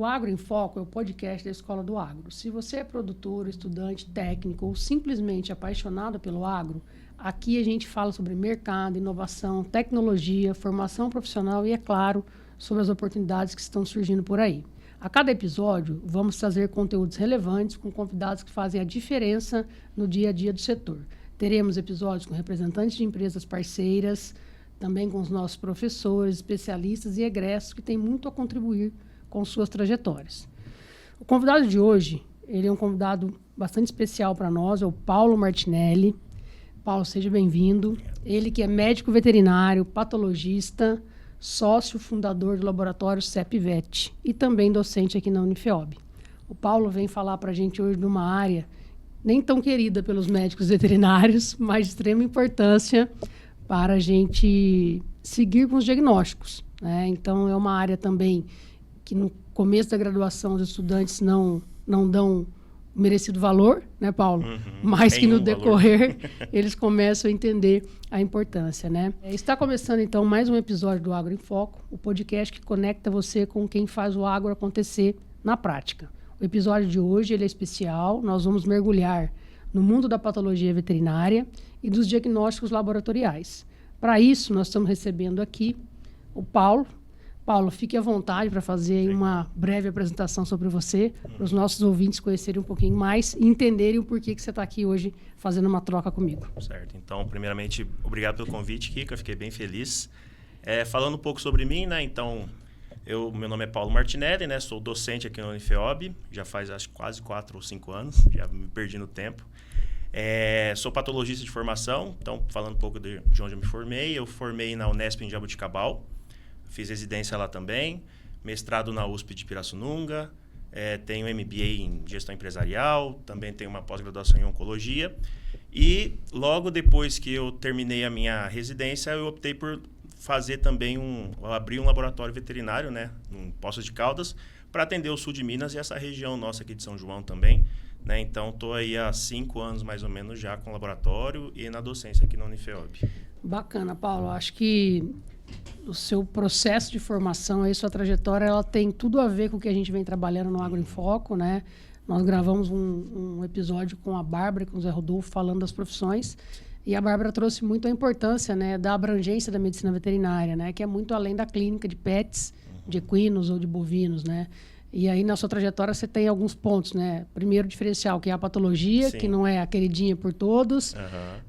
O Agro em Foco é o podcast da Escola do Agro. Se você é produtor, estudante, técnico ou simplesmente apaixonado pelo agro, aqui a gente fala sobre mercado, inovação, tecnologia, formação profissional e, é claro, sobre as oportunidades que estão surgindo por aí. A cada episódio, vamos trazer conteúdos relevantes com convidados que fazem a diferença no dia a dia do setor. Teremos episódios com representantes de empresas parceiras, também com os nossos professores, especialistas e egressos que têm muito a contribuir com suas trajetórias. O convidado de hoje, ele é um convidado bastante especial para nós, é o Paulo Martinelli. Paulo, seja bem-vindo. Ele que é médico veterinário, patologista, sócio fundador do laboratório CEPVET e também docente aqui na Unifeob. O Paulo vem falar para a gente hoje de uma área nem tão querida pelos médicos veterinários, mas de extrema importância para a gente seguir com os diagnósticos, né? Então, é uma área também que no começo da graduação os estudantes não dão o merecido valor, né, Paulo? Mas que no decorrer eles começam a entender a importância, né? Está começando, então, mais um episódio do Agro em Foco, o podcast que conecta você com quem faz o agro acontecer na prática. O episódio de hoje ele é especial, nós vamos mergulhar no mundo da patologia veterinária e dos diagnósticos laboratoriais. Para isso, nós estamos recebendo aqui o Paulo. Paulo, fique à vontade para fazer uma breve apresentação sobre você, para os nossos ouvintes conhecerem um pouquinho mais e entenderem o porquê que você está aqui hoje fazendo uma troca comigo. Certo. Então, primeiramente, obrigado pelo convite, Kika. Fiquei bem feliz. Falando um pouco sobre mim, né? Então, meu nome é Paulo Martinelli, né? Sou docente aqui na Unifeob, já faz acho quase 4 ou 5 anos, já me perdi no tempo. Sou patologista de formação, então, falando um pouco de onde eu me formei, eu formei na Unesp em Jaboticabal. Fiz residência lá também, mestrado na USP de Pirassununga, tenho MBA em gestão empresarial, também tenho uma pós-graduação em oncologia. E logo depois que eu terminei a minha residência, eu optei por fazer também abrir um laboratório veterinário, né, em Poços de Caldas, para atender o sul de Minas e essa região nossa aqui de São João também. Né? Então, estou aí há 5 anos mais ou menos já com o laboratório e na docência aqui na Unifeob. Bacana, Paulo. Acho que o seu processo de formação, aí, sua trajetória, ela tem tudo a ver com o que a gente vem trabalhando no Agro em Foco, né? Nós gravamos um episódio com a Bárbara, com o Zé Rodolfo, falando das profissões, e a Bárbara trouxe muito a importância, né, da abrangência da medicina veterinária, né, que é muito além da clínica de pets, de equinos ou de bovinos, né? E aí, na sua trajetória, você tem alguns pontos, né? Primeiro, diferencial, que é a patologia, Sim. que não é a queridinha por todos,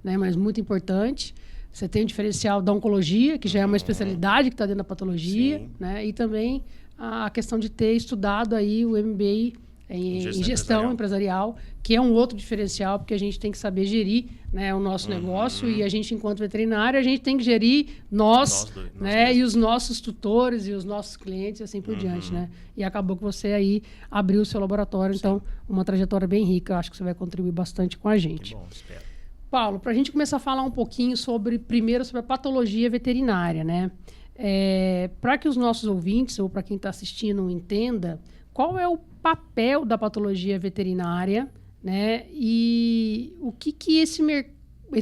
né, mas muito importante. Você tem o diferencial da oncologia, que já é uma especialidade que está dentro da patologia, né? E também a questão de ter estudado aí o MBA em gestão empresarial, que é um outro diferencial, porque a gente tem que saber gerir, né, o nosso negócio, e a gente, enquanto veterinário, a gente tem que gerir nós né, e os nossos tutores e os nossos clientes e assim por diante, né? E acabou que você aí abriu o seu laboratório, Sim. Então, uma trajetória bem rica, acho que você vai contribuir bastante com a gente. Que bom, espero. Paulo, para a gente começar a falar um pouquinho primeiro sobre a patologia veterinária, né? Para que os nossos ouvintes, ou para quem está assistindo, entenda qual é o papel da patologia veterinária, né? E o que esse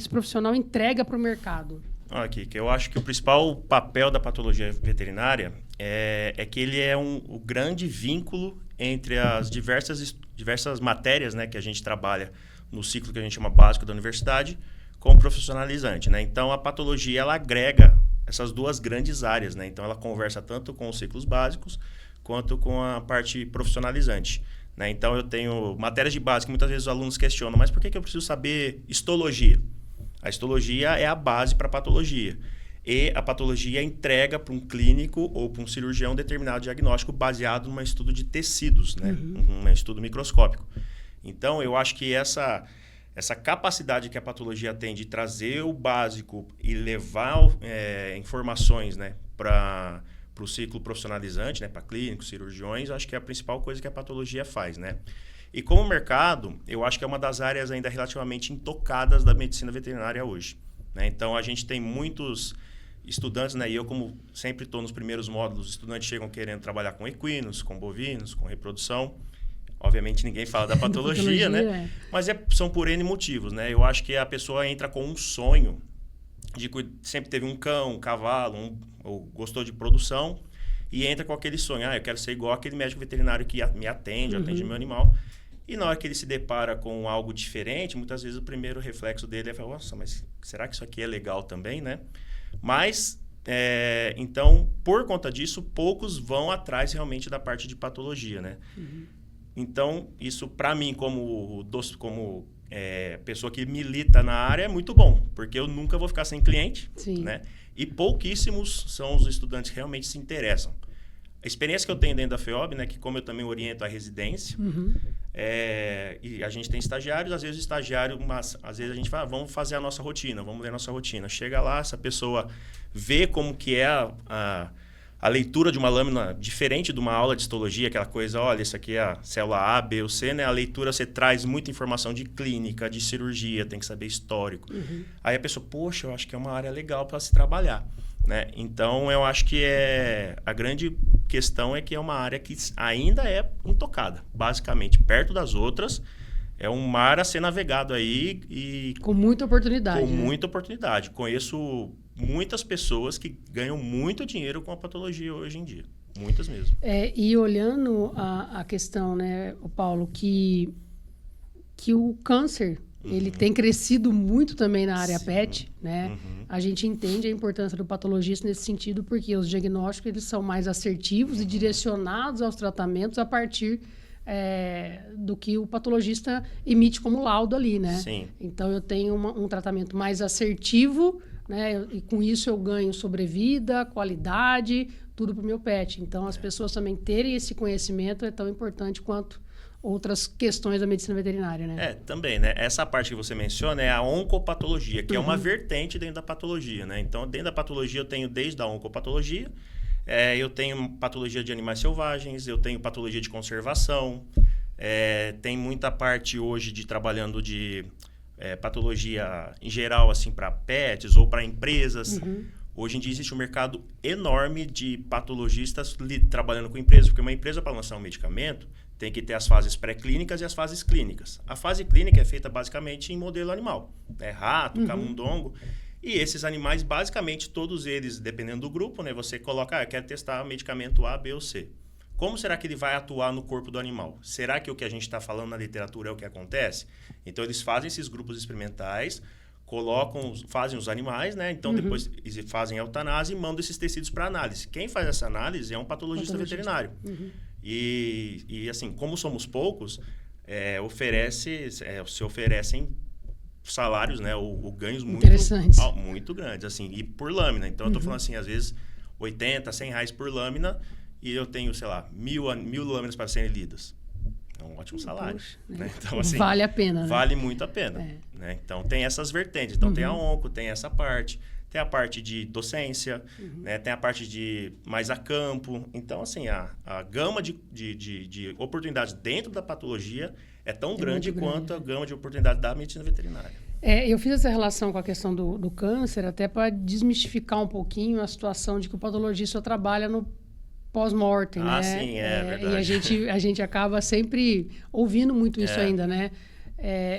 profissional entrega para o mercado? Aqui, que eu acho que o principal papel da patologia veterinária é que ele é o grande vínculo entre as diversas matérias, né, que a gente trabalha no ciclo que a gente chama básico da universidade, com o profissionalizante, né? Então, a patologia, ela agrega essas duas grandes áreas, né? Então, ela conversa tanto com os ciclos básicos, quanto com a parte profissionalizante, né? Então, eu tenho matérias de base que muitas vezes os alunos questionam, mas por que eu preciso saber histologia? A histologia é a base para a patologia. E a patologia entrega para um clínico ou para um cirurgião determinado diagnóstico baseado num estudo de tecidos, né? Um estudo microscópico. Então, eu acho que essa capacidade que a patologia tem de trazer o básico e levar informações, né, para o ciclo profissionalizante, né, para clínicos, cirurgiões, acho que é a principal coisa que a patologia faz, né? E como mercado, eu acho que é uma das áreas ainda relativamente intocadas da medicina veterinária hoje, né? Então, a gente tem muitos estudantes, né, e eu, como sempre estou nos primeiros módulos, os estudantes chegam querendo trabalhar com equinos, com bovinos, com reprodução. Obviamente, ninguém fala da patologia, né? Mas são por N motivos, né? Eu acho que a pessoa entra com um sonho de que sempre teve um cão, um cavalo, ou gostou de produção, e entra com aquele sonho, eu quero ser igual aquele médico veterinário que me atende, atende meu animal. E na hora que ele se depara com algo diferente, muitas vezes o primeiro reflexo dele é falar, nossa, mas será que isso aqui é legal também, né? Mas, então, por conta disso, poucos vão atrás realmente da parte de patologia, né? Então, isso para mim, como pessoa que milita na área, é muito bom, porque eu nunca vou ficar sem cliente, né? E pouquíssimos são os estudantes que realmente se interessam. A experiência que eu tenho dentro da FEOB, né, que como eu também oriento a residência, e a gente tem estagiários, às vezes o estagiário, às vezes a gente fala, vamos fazer a nossa rotina, vamos ler a nossa rotina. Chega lá, essa pessoa vê como que é a leitura de uma lâmina diferente de uma aula de histologia, aquela coisa, olha, isso aqui é a célula A, B ou C, né? A leitura você traz muita informação de clínica, de cirurgia, tem que saber histórico. Aí a pessoa, poxa, eu acho que é uma área legal para se trabalhar, né? Então, eu acho que a grande questão é que é uma área que ainda é intocada, basicamente, perto das outras. É um mar a ser navegado aí e... Com muita oportunidade. Com muita oportunidade. Conheço muitas pessoas que ganham muito dinheiro com a patologia hoje em dia. Muitas mesmo. E olhando a questão, né, Paulo, que o câncer, ele tem crescido muito também na área pet, né? A gente entende a importância do patologista nesse sentido, porque os diagnósticos eles são mais assertivos e direcionados aos tratamentos a partir do que o patologista emite como laudo ali, né? Sim. Então, eu tenho um tratamento mais assertivo, né? E com isso eu ganho sobrevida, qualidade, tudo para o meu pet. Então, as pessoas também terem esse conhecimento é tão importante quanto outras questões da medicina veterinária, né? Também, né? Essa parte que você menciona é a oncopatologia, que é uma vertente dentro da patologia, né? Então, dentro da patologia eu tenho desde a oncopatologia, eu tenho patologia de animais selvagens, eu tenho patologia de conservação, tem muita parte hoje de trabalhando de patologia em geral, assim, para pets ou para empresas. Hoje em dia existe um mercado enorme de patologistas trabalhando com empresas, porque uma empresa, para lançar um medicamento, tem que ter as fases pré-clínicas e as fases clínicas. A fase clínica é feita basicamente em modelo animal, rato, camundongo. E esses animais, basicamente, todos eles, dependendo do grupo, né, você coloca, quer testar medicamento A, B ou C. Como será que ele vai atuar no corpo do animal? Será que o que a gente está falando na literatura é o que acontece? Então, eles fazem esses grupos experimentais, fazem os animais, né? Então, depois eles fazem a eutanásia e mandam esses tecidos para análise. Quem faz essa análise é um patologista veterinário. E, assim, como somos poucos, se oferecem salários, né, ou ganhos muito grandes, assim, e por lâmina. Então, eu estou falando assim, às vezes, R$80, R$100 por lâmina, e eu tenho, sei lá, mil lâminas para serem lidas. É um ótimo salário. Né? Então, assim, vale a pena, né? Vale muito a pena. Né? Então, tem essas vertentes. Então, tem a onco, tem essa parte, tem a parte de docência, né? Tem a parte de mais a campo. Então, assim, a gama de oportunidades dentro da patologia é tão grande quanto a gama de oportunidades da medicina veterinária. Eu fiz essa relação com a questão do câncer até para desmistificar um pouquinho a situação de que o patologista trabalha no pós-mortem, né? Sim, verdade. E a gente acaba sempre ouvindo muito isso ainda, né?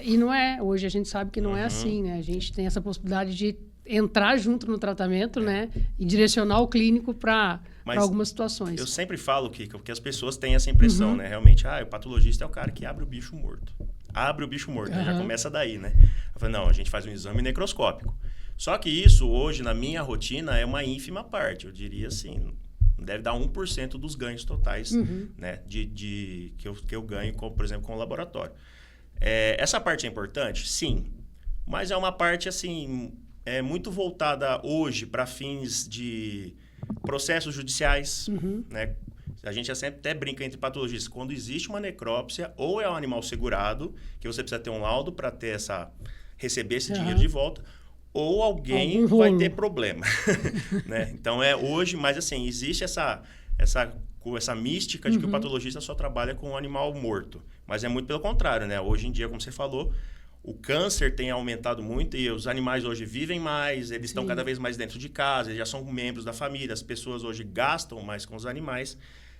E não é, hoje a gente sabe que não é assim, né? A gente tem essa possibilidade de entrar junto no tratamento, né? E direcionar o clínico para algumas situações. Eu sempre falo, Kika, porque as pessoas têm essa impressão, né? Realmente, o patologista é o cara que abre o bicho morto. Né? Já começa daí, né? Eu falo, não, a gente faz um exame necroscópico. Só que isso, hoje, na minha rotina, é uma ínfima parte. Eu diria assim, deve dar 1% dos ganhos totais, né? Que eu ganho, por exemplo, com o laboratório. Essa parte é importante? Sim. Mas é uma parte, assim, muito voltada hoje para fins de processos judiciais, né? A gente sempre até brinca entre patologistas. Quando existe uma necrópsia, ou é um animal segurado, que você precisa ter um laudo para receber esse dinheiro de volta, ou alguém vai ter problema. Né? Então, hoje, mas assim, existe essa mística de que o patologista só trabalha com um animal morto. Mas é muito pelo contrário, né? Hoje em dia, como você falou, o câncer tem aumentado muito e os animais hoje vivem mais, eles estão cada vez mais dentro de casa, eles já são membros da família, as pessoas hoje gastam mais com os animais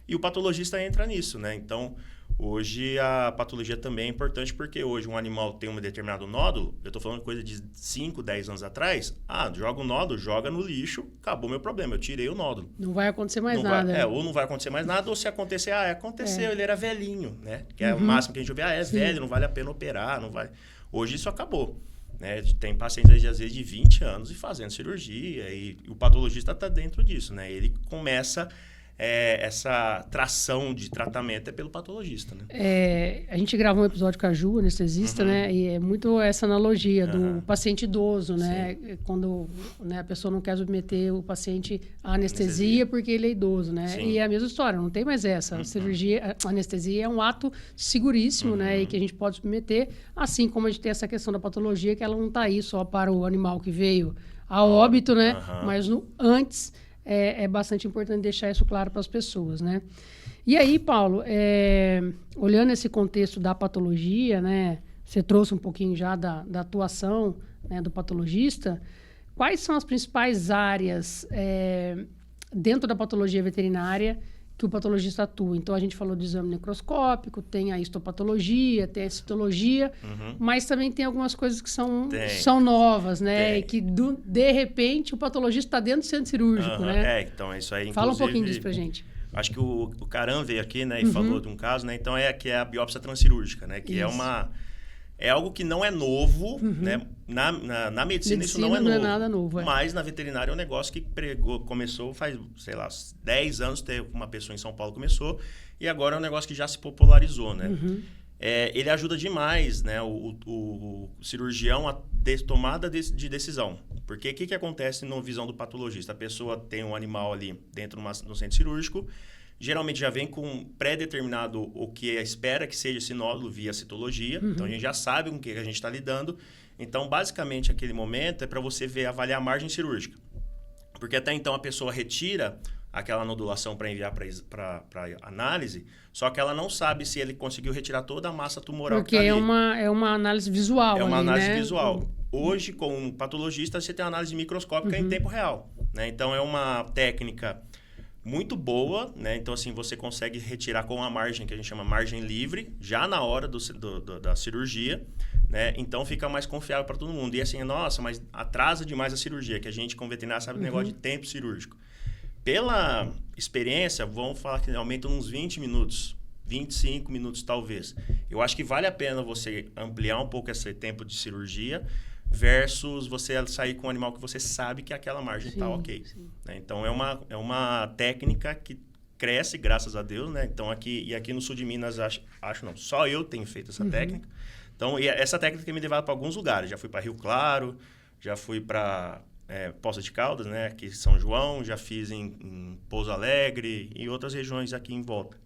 e o patologista entra nisso, né? Então, Hoje a patologia também é importante porque hoje um animal tem um determinado nódulo, eu estou falando de coisa de 5, 10 anos atrás, joga o nódulo, joga no lixo, acabou meu problema, eu tirei o nódulo. Não vai acontecer mais nada. Ou não vai acontecer mais nada, ou se acontecer, aconteceu, ele era velhinho, né? Que é o máximo que a gente ouve, velho, não vale a pena operar, não vai. Hoje isso acabou. Né? Tem pacientes, às vezes, de 20 anos e fazendo cirurgia, e o patologista está dentro disso, né? Ele começa... essa tração de tratamento é pelo patologista, né? A gente gravou um episódio com a Ju, anestesista, né? E é muito essa analogia do paciente idoso, né? Sim. Quando, né, a pessoa não quer submeter o paciente à anestesia porque ele é idoso, né? Sim. E é a mesma história, não tem mais essa. A cirurgia, a anestesia é um ato seguríssimo, né? E que a gente pode submeter, assim como a gente tem essa questão da patologia, que ela não está aí só para o animal que veio a óbito, né? Mas antes... É bastante importante deixar isso claro para as pessoas, né? E aí, Paulo, olhando esse contexto da patologia, né? Você trouxe um pouquinho já da atuação, né, do patologista. Quais são as principais áreas dentro da patologia veterinária que o patologista atua? Então, a gente falou de exame necroscópico, tem a histopatologia, tem a citologia, mas também tem algumas coisas que são novas, né? E que, de repente, o patologista está dentro do centro cirúrgico, né? Então, isso aí, fala um pouquinho disso pra gente. Acho que o Caran veio aqui, né, e falou de um caso, né? Então, que é a biópsia transcirúrgica, né? Que é algo que não é novo, né? Na medicina isso não é novo. Não é nada novo, Mas na veterinária é um negócio que começou faz, sei lá, 10 anos, uma pessoa em São Paulo começou, e agora é um negócio que já se popularizou, né? Ele ajuda demais, né, o cirurgião a tomada de decisão. Porque o que acontece na visão do patologista? A pessoa tem um animal ali dentro do centro cirúrgico, geralmente já vem com pré-determinado o que espera que seja esse nódulo via citologia. Então, a gente já sabe com o que a gente está lidando. Então, basicamente, aquele momento é para você avaliar a margem cirúrgica. Porque até então a pessoa retira aquela nodulação para enviar para análise, só que ela não sabe se ele conseguiu retirar toda a massa tumoral porque que está ali. É uma análise visual. É uma ali, análise né? visual. Hoje, com um patologista, você tem uma análise microscópica em tempo real. Né? Então, é uma técnica muito boa, né? Então, assim, você consegue retirar com a margem, que a gente chama margem livre, já na hora da cirurgia, né? Então, fica mais confiável para todo mundo. E assim, nossa, mas atrasa demais a cirurgia, que a gente, como veterinário, sabe o negócio de tempo cirúrgico. Pela experiência, vamos falar que aumenta uns 20 minutos, 25 minutos talvez. Eu acho que vale a pena você ampliar um pouco esse tempo de cirurgia versus você sair com um animal que você sabe que aquela margem está ok. Né? Então, é uma técnica que cresce, graças a Deus, né? Então, aqui no sul de Minas, acho não, só eu tenho feito essa técnica. Então, e essa técnica tem me levado para alguns lugares. Já fui para Rio Claro, já fui para Poços de Caldas, né? Aqui em São João, já fiz em Pouso Alegre e outras regiões aqui em volta.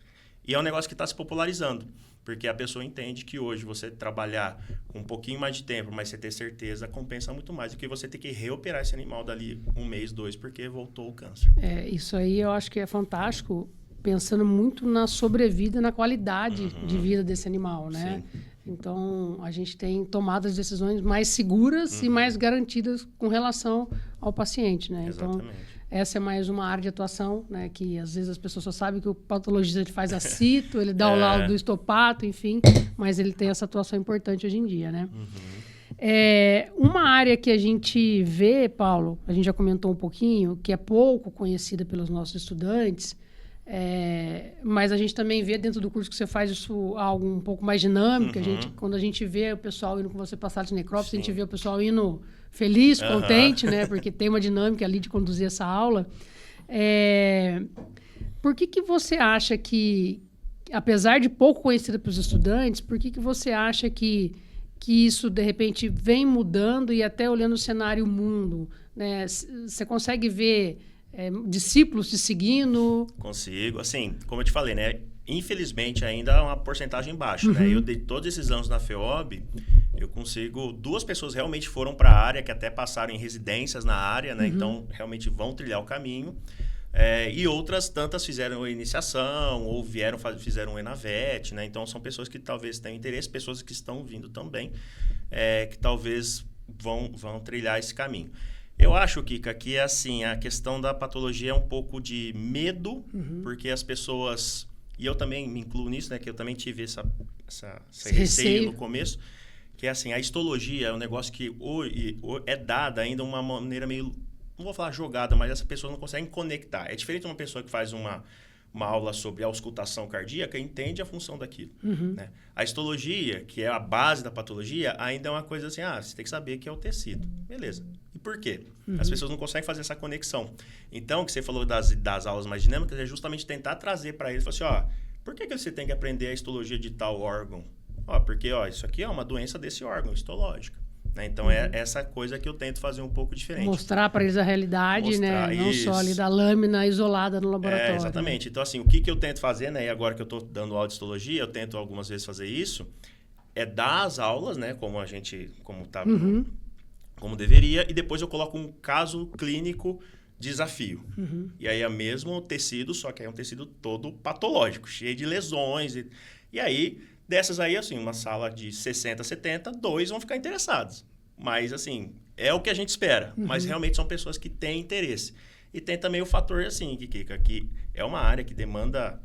E é um negócio que está se popularizando, porque a pessoa entende que hoje você trabalhar com um pouquinho mais de tempo, mas você ter certeza, compensa muito mais do que você ter que reoperar esse animal dali 1 mês, 2, porque voltou o câncer. Isso aí eu acho que é fantástico, pensando muito na sobrevida, na qualidade de vida desse animal, né? Sim. Então, a gente tem tomado as decisões mais seguras e mais garantidas com relação ao paciente, né? Exatamente. Então, essa é mais uma área de atuação, né? Que às vezes as pessoas só sabem que o patologista ele faz a cito, ele dá o laudo do histopato, enfim, mas ele tem essa atuação importante hoje em dia, né? Uma área que a gente vê, Paulo, a gente já comentou um pouquinho, que é pouco conhecida pelos nossos estudantes, mas a gente também vê dentro do curso que você faz isso algo um pouco mais dinâmico. Quando a gente vê o pessoal indo com você para a sala de necrópsia, a gente vê o pessoal indo feliz, contente, né? Porque tem uma dinâmica ali de conduzir essa aula. Por que você acha que, apesar de pouco conhecida pelos estudantes, por que você acha que isso, de repente, vem mudando e até olhando o cenário mundo, né? Você consegue ver discípulos te seguindo? Consigo. Assim, como eu te falei, né? Infelizmente, ainda é uma porcentagem baixa, né? Eu, de todos esses anos na FEOB, eu consigo... 2 pessoas realmente foram para a área, que até passaram em residências na área, né? Então, realmente vão trilhar o caminho. E outras tantas fizeram a iniciação ou fizeram o ENAVET, né? Então, são pessoas que talvez tenham interesse, pessoas que estão vindo também, que talvez vão trilhar esse caminho. Eu acho, Kika, que assim, a questão da patologia é um pouco de medo, porque as pessoas e eu também me incluo nisso, né? Que eu também tive esse Esse receio receio. no começo, que é assim, a histologia é um negócio que é dada ainda de uma maneira meio, não vou falar jogada, mas essa pessoa não consegue conectar. É diferente de uma pessoa que faz uma aula sobre a auscultação cardíaca, entende a função daquilo. Né? A histologia, que é a base da patologia, ainda é uma coisa assim, você tem que saber que é o tecido. Beleza. E por quê? As pessoas não conseguem fazer essa conexão. Então, o que você falou das aulas mais dinâmicas é justamente tentar trazer para eles, falar assim, por que você tem que aprender a histologia de tal órgão? Porque isso aqui é uma doença desse órgão, histológica. Né? Então, é essa coisa que eu tento fazer um pouco diferente. Mostrar para eles a realidade, né? Não só ali da lâmina isolada no laboratório. Exatamente. Né? Então, assim, o que eu tento fazer, né? E agora que eu estou dando aula de histologia, eu tento algumas vezes fazer isso, é dar as aulas, né? Como como deveria, e depois eu coloco um caso clínico desafio. E aí é o mesmo tecido, só que é um tecido todo patológico, cheio de lesões. E aí, dessas aí, assim, uma sala de 60, 70, 2 vão ficar interessados. Mas, assim, é o que a gente espera. Mas realmente são pessoas que têm interesse. E tem também o fator, assim, que é uma área que demanda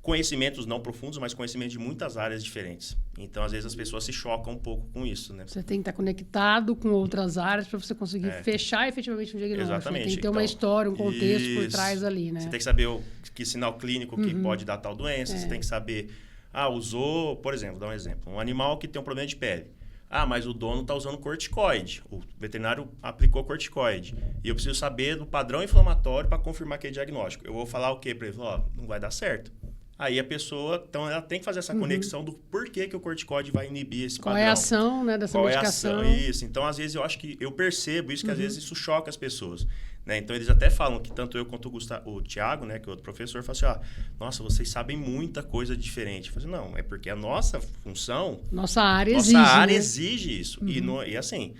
conhecimentos não profundos, mas conhecimentos de muitas áreas diferentes. Então, às vezes, as pessoas se chocam um pouco com isso, né? Você tem que estar conectado com outras áreas para você conseguir fechar efetivamente um diagnóstico. Exatamente. Tem que ter uma história, um contexto por trás ali, né? Você tem que saber que sinal clínico que pode dar tal doença. Você tem que saber... usou... Por exemplo, vou dar um exemplo. Um animal que tem um problema de pele. Mas o dono está usando corticoide. O veterinário aplicou corticoide. E eu preciso saber do padrão inflamatório para confirmar aquele diagnóstico. Eu vou falar o quê para ele? Não vai dar certo. Aí a pessoa, então, ela tem que fazer essa conexão do porquê que o corticoide vai inibir esse padrão. Qual é a ação, né, dessa medicação? Qual é a ação? Isso. Então, às vezes, eu acho que eu percebo isso, que às vezes isso choca as pessoas. Né? Então, eles até falam que tanto eu quanto o Thiago, né, que é outro professor, falam assim, nossa, vocês sabem muita coisa diferente. Eu falo assim, não, é porque a nossa função... Nossa área exige isso. E assim...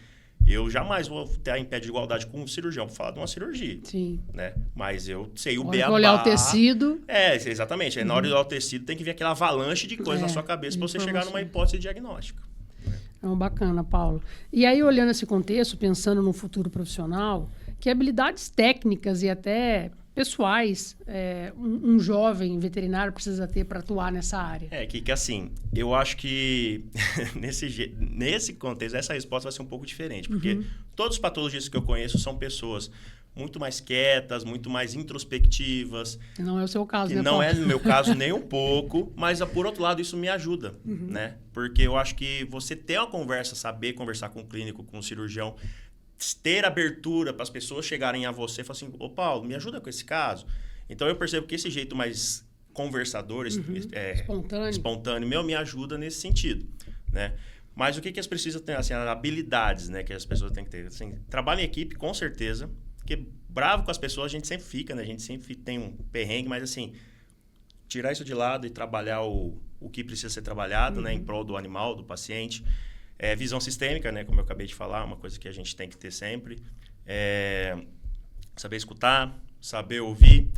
Eu jamais vou estar em pé de igualdade com um cirurgião para falar de uma cirurgia. Sim. Né? Mas eu sei o beabá. beabá. Olhar o tecido. Exatamente. Aí, na hora de olhar o tecido, tem que vir aquela avalanche de coisa na sua cabeça para você chegar numa hipótese diagnóstica. Bacana, Paulo. E aí, olhando esse contexto, pensando no futuro profissional, que habilidades técnicas e até pessoais um jovem veterinário precisa ter para atuar nessa área? Que assim, eu acho que nesse contexto, essa resposta vai ser um pouco diferente, porque todos os patologistas que eu conheço são pessoas muito mais quietas, muito mais introspectivas. Que não é o seu caso, né, Paulo? Não é no meu caso nem um pouco, mas, por outro lado, isso me ajuda, né? Porque eu acho que você ter uma conversa, saber conversar com o clínico, com o cirurgião, ter abertura para as pessoas chegarem a você e falar assim, Paulo, me ajuda com esse caso. Então, eu percebo que esse jeito mais conversador, espontâneo meu, me ajuda nesse sentido, né? Mas o que elas precisam ter? Assim, as habilidades, né, que as pessoas têm que ter. Assim, trabalho em equipe, com certeza, porque bravo com as pessoas a gente sempre fica, né? A gente sempre tem um perrengue, mas assim, tirar isso de lado e trabalhar o que precisa ser trabalhado, né, em prol do animal, do paciente. Visão sistêmica, né, como eu acabei de falar, uma coisa que a gente tem que ter sempre. Saber escutar, saber ouvir.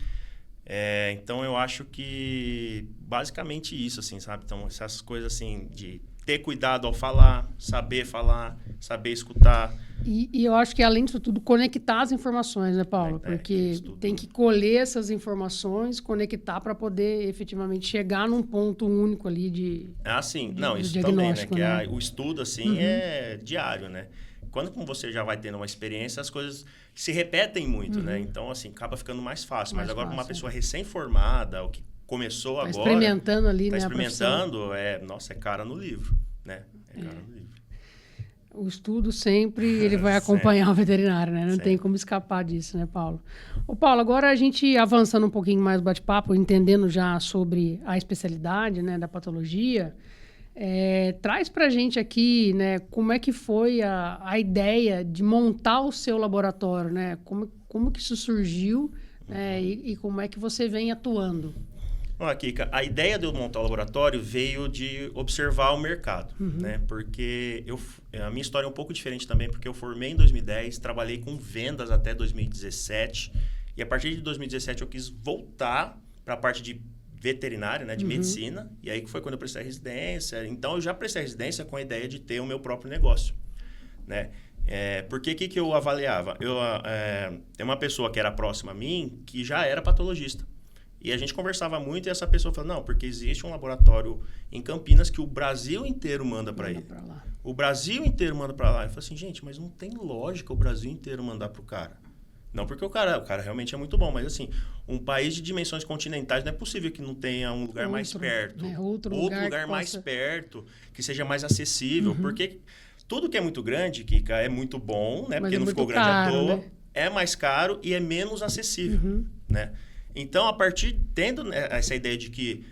Então, eu acho que basicamente isso, assim, sabe? Então, essas coisas assim de ter cuidado ao falar, saber escutar. E eu acho que, além disso tudo, conectar as informações, né, Paulo? Porque tem que colher essas informações, conectar para poder efetivamente chegar num ponto único ali de sim. Não, isso também, né? Que o estudo, assim, é diário, né? Quando você já vai tendo uma experiência, as coisas se repetem muito, né? Então, assim, acaba ficando mais fácil. Mas agora, para uma pessoa recém-formada, o que começou agora... experimentando ali, né? Experimentando, é cara no livro, né? Cara no livro. O estudo sempre ele vai acompanhar o veterinário, né? Não tem como escapar disso, né, Paulo? Paulo, agora a gente avançando um pouquinho mais o bate-papo, entendendo já sobre a especialidade, né, da patologia, traz pra gente aqui, né, como é que foi a ideia de montar o seu laboratório, né? Como que isso surgiu, né, e como é que você vem atuando? Kika, a ideia de eu montar o laboratório veio de observar o mercado, né? Porque a minha história é um pouco diferente também, porque eu formei em 2010, trabalhei com vendas até 2017, e a partir de 2017 eu quis voltar para a parte de veterinária, né, de medicina, e aí que foi quando eu prestei a residência. Então, eu já prestei a residência com a ideia de ter o meu próprio negócio, né? Porque que eu avaliava? Tem uma pessoa que era próxima a mim que já era patologista. E a gente conversava muito e essa pessoa falou, não, porque existe um laboratório em Campinas que o Brasil inteiro manda para ele. O Brasil inteiro manda para lá. Eu falei assim, gente, mas não tem lógica o Brasil inteiro mandar para o cara. Não porque o cara realmente é muito bom, mas assim, um país de dimensões continentais não é possível que não tenha um lugar mais perto. Outro lugar mais perto, que seja mais acessível. Porque tudo que é muito grande, Kika, é muito bom, né? Porque não ficou grande à toa. Né? É mais caro e é menos acessível, né? Então, a partir, tendo essa ideia de que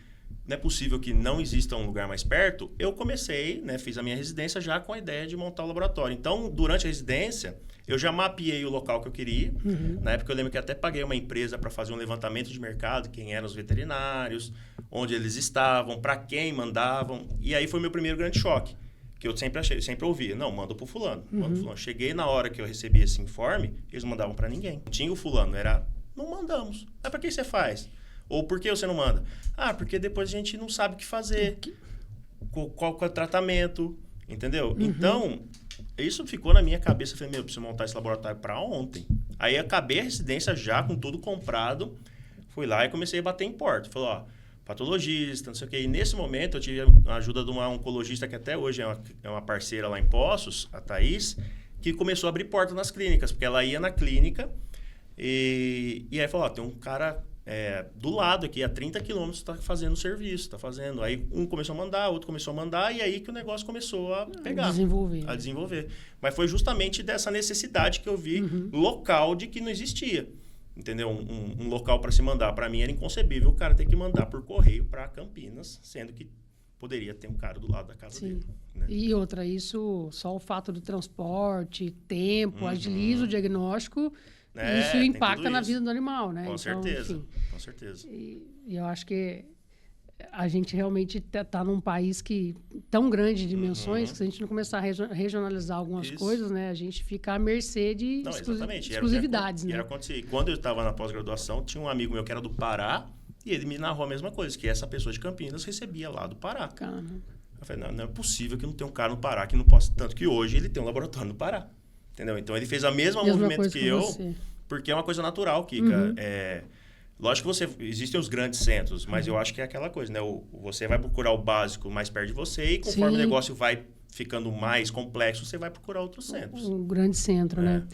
não é possível que não exista um lugar mais perto, eu comecei, né, fiz a minha residência já com a ideia de montar o laboratório. Então, durante a residência, eu já mapeei o local que eu queria. Na época, eu lembro que até paguei uma empresa para fazer um levantamento de mercado, quem eram os veterinários, onde eles estavam, para quem mandavam. E aí foi meu primeiro grande choque, que eu sempre ouvia, não, manda pro fulano, manda pro fulano. Cheguei na hora que eu recebi esse informe, eles não mandavam para ninguém. Não tinha o fulano, não mandamos. Mas para que você faz? Ou por que você não manda? Ah, porque depois a gente não sabe o que fazer. Qual é o tratamento, entendeu? Então, isso ficou na minha cabeça. Eu falei, eu preciso montar esse laboratório para ontem. Aí acabei a residência já com tudo comprado. Fui lá e comecei a bater em porta. Falei, ó, patologista, não sei o quê. E nesse momento eu tive a ajuda de uma oncologista que até hoje é uma parceira lá em Poços, a Thaís, que começou a abrir porta nas clínicas, porque ela ia na clínica e aí falou, ó, tem um cara do lado aqui, a 30 quilômetros, está fazendo o serviço, está fazendo. Aí um começou a mandar, outro começou a mandar, e aí que o negócio começou a pegar. A desenvolver. Mas foi justamente dessa necessidade que eu vi local de que não existia. Entendeu? Um local para se mandar. Para mim era inconcebível o cara ter que mandar por correio para Campinas, sendo que poderia ter um cara do lado da casa dele. Né? E outra, isso, só o fato do transporte, tempo, agiliza o diagnóstico, isso impacta na vida do animal, né? Com certeza, enfim, com certeza. E eu acho que a gente realmente está num país tão grande de dimensões que se a gente não começar a regionalizar algumas coisas, né, a gente fica à mercê de exclusividades. Né? E quando eu estava na pós-graduação, tinha um amigo meu que era do Pará e ele me narrou a mesma coisa, que essa pessoa de Campinas recebia lá do Pará. Caramba. Eu falei, não é possível que não tenha um cara no Pará que não possa... Tanto que hoje ele tem um laboratório no Pará. Entendeu? Então, ele fez a mesma movimento que eu, porque é uma coisa natural, Kika. Lógico que existem os grandes centros, mas eu acho que é aquela coisa, né? Você vai procurar o básico mais perto de você e conforme o negócio vai ficando mais complexo, você vai procurar outros centros. Um grande centro, né?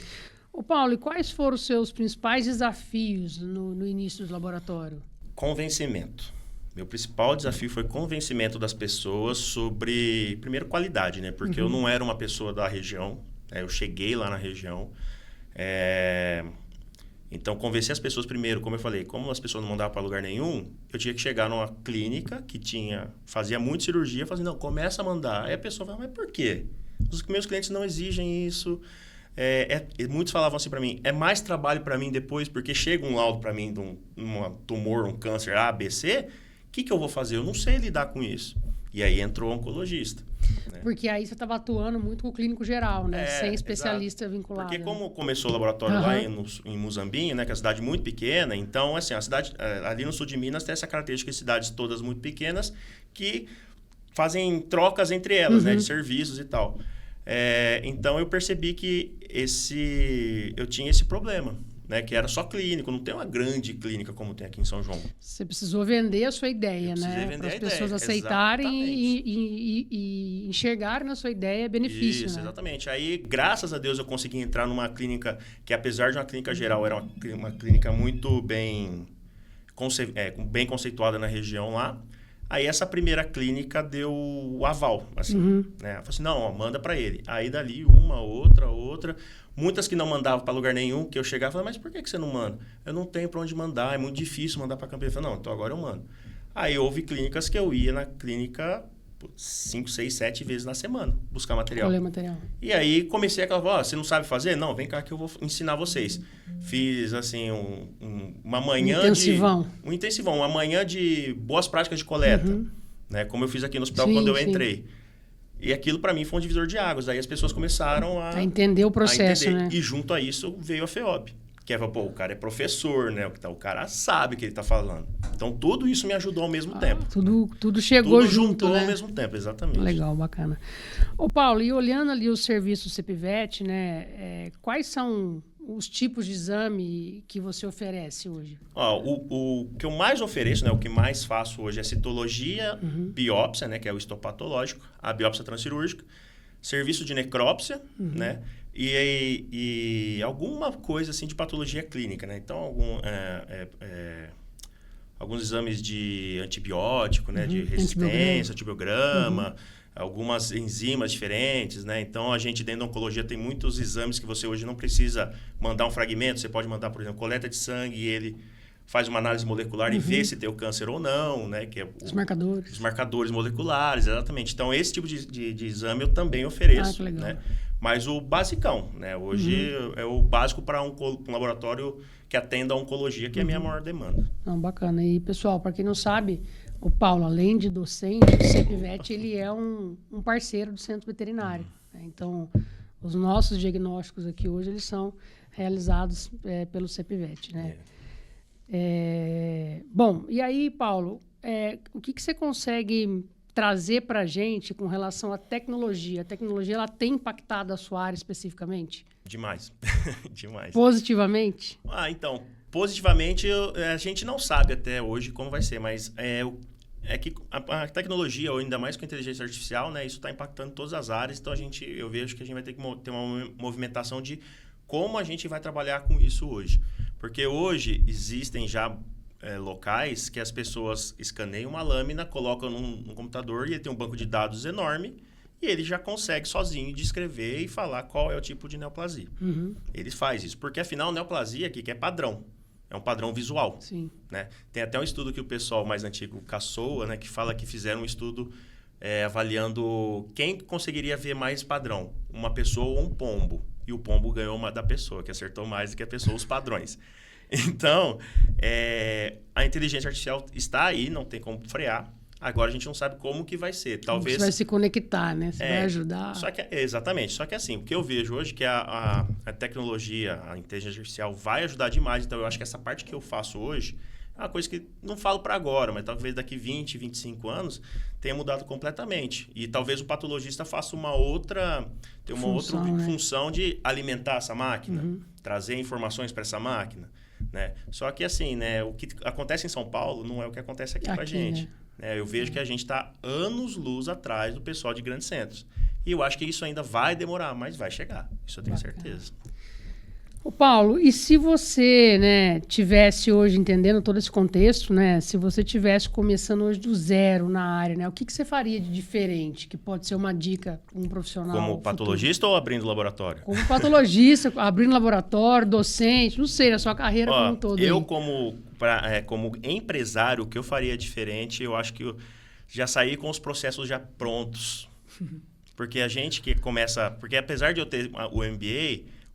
Ô, Paulo, e quais foram os seus principais desafios no início do laboratório? Convencimento. Meu principal desafio foi convencimento das pessoas sobre, primeiro, qualidade, né? Porque eu não era uma pessoa da região. Eu cheguei lá na região, então convencer as pessoas primeiro, como eu falei, como as pessoas não mandavam para lugar nenhum, eu tinha que chegar numa clínica que fazia muita cirurgia, falando, não, começa a mandar. Aí a pessoa fala, mas por quê? Os meus clientes não exigem isso. Muitos falavam assim para mim, é mais trabalho para mim depois, porque chega um laudo para mim de um tumor, um câncer A, B, C, o que eu vou fazer? Eu não sei lidar com isso. E aí entrou o oncologista. Né? Porque aí você estava atuando muito com o clínico geral, né? Sem especialista vinculado. Porque como começou o laboratório lá em Muzambinho, né? Que é uma cidade muito pequena, então, assim, a cidade ali no sul de Minas tem essa característica de cidades todas muito pequenas que fazem trocas entre elas, né? De serviços e tal. Então, eu percebi que eu tinha esse problema. Né, que era só clínico, não tem uma grande clínica como tem aqui em São João. Você precisou vender a sua ideia, né? Para as pessoas aceitarem e enxergarem na sua ideia benefício. Isso, né? Exatamente. Aí, graças a Deus, eu consegui entrar numa clínica que, apesar de uma clínica geral, era uma clínica muito bem conceituada na região lá. Aí, essa primeira clínica deu o aval, assim. Né? Falei assim, não, manda para ele. Aí, dali, uma, outra... Muitas que não mandavam para lugar nenhum, que eu chegava e falava, mas por que você não manda? Eu não tenho para onde mandar, é muito difícil mandar para Campinas. Eu falei, não, então agora eu mando. Aí houve clínicas que eu ia na clínica 5, 6, 7 vezes na semana buscar material. Colher material. E aí comecei aquela, você não sabe fazer? Não, vem cá que eu vou ensinar vocês. Fiz assim uma manhã um intensivão, uma manhã de boas práticas de coleta, né? Como eu fiz aqui no hospital quando eu entrei. E aquilo, para mim, foi um divisor de águas. Aí as pessoas começaram a entender o processo, né? E junto a isso veio a FEOP. Que é, o cara é professor, né? O cara sabe o que ele está falando. Então, tudo isso me ajudou ao mesmo tempo. Tudo chegou junto, né? Ao mesmo tempo, exatamente. Legal, bacana. Ô, Paulo, e olhando ali os serviços CEPIVET, né? Quais são os tipos de exame que você oferece hoje? Ó, o que eu mais ofereço, né, o que mais faço hoje é citologia, biópsia, né, que é o histopatológico, a biópsia transcirúrgica, serviço de necrópsia, né, e alguma coisa assim de patologia clínica, né? Então, alguns exames de antibiótico, né, de resistência, antibiograma, algumas enzimas diferentes, né? Então, a gente dentro da oncologia tem muitos exames que você hoje não precisa mandar um fragmento. Você pode mandar, por exemplo, coleta de sangue e ele faz uma análise molecular e vê se tem o câncer ou não, né? Que é Os marcadores. Os marcadores moleculares, exatamente. Então, esse tipo de exame eu também ofereço, que legal. né? Mas o basicão, né? Hoje é o básico para um laboratório que atenda a oncologia, que é a minha maior demanda. Não, bacana. E, pessoal, para quem não sabe, o Paulo, além de docente, o CEPVET, ele é um parceiro do Centro Veterinário. Né? Então, os nossos diagnósticos aqui hoje, eles são realizados pelo CEPVET, né? Bom, e aí, Paulo, o que você consegue trazer para a gente com relação à tecnologia? A tecnologia, ela tem impactado a sua área especificamente? Demais. Demais. Positivamente? Então, positivamente, a gente não sabe até hoje como vai ser, mas é que a tecnologia, ou ainda mais com a inteligência artificial, né, isso está impactando todas as áreas, então eu vejo que a gente vai ter que ter uma movimentação de como a gente vai trabalhar com isso hoje. Porque hoje existem já locais que as pessoas escaneiam uma lâmina, colocam num computador e ele tem um banco de dados enorme e ele já consegue sozinho descrever e falar qual é o tipo de neoplasia. Ele faz isso, porque afinal neoplasia aqui que é padrão. É um padrão visual. Sim. Né? Tem até um estudo que o pessoal mais antigo caçoa, né, que fala que fizeram um estudo avaliando quem conseguiria ver mais padrão, uma pessoa ou um pombo. E o pombo ganhou uma da pessoa, que acertou mais do que a pessoa os padrões. Então, a inteligência artificial está aí, não tem como frear. Agora a gente não sabe como que vai ser. Talvez você vai se conectar, né? Você vai ajudar. Exatamente. Só que assim, o que eu vejo hoje é que a tecnologia, a inteligência artificial vai ajudar demais. Então, eu acho que essa parte que eu faço hoje é uma coisa que não falo para agora, mas talvez daqui 20, 25 anos tenha mudado completamente. E talvez o patologista faça uma outra função de alimentar essa máquina, trazer informações para essa máquina. Né? Só que assim, né, o que acontece em São Paulo não é o que acontece aqui com a gente. Né? Eu vejo que a gente está anos-luz atrás do pessoal de grandes centros. E eu acho que isso ainda vai demorar, mas vai chegar. Isso eu tenho certeza. Ô Paulo, e se você, né, tivesse hoje entendendo todo esse contexto, né, se você tivesse começando hoje do zero na área, né, o que você faria de diferente, que pode ser uma dica para um profissional Como patologista futuro? Ou abrindo laboratório? Como patologista, abrindo laboratório, docente, não sei, na sua carreira como um todo. Eu, como empresário, o que eu faria diferente, eu acho que eu já saí com os processos já prontos. Porque a gente que começa... Porque apesar de eu ter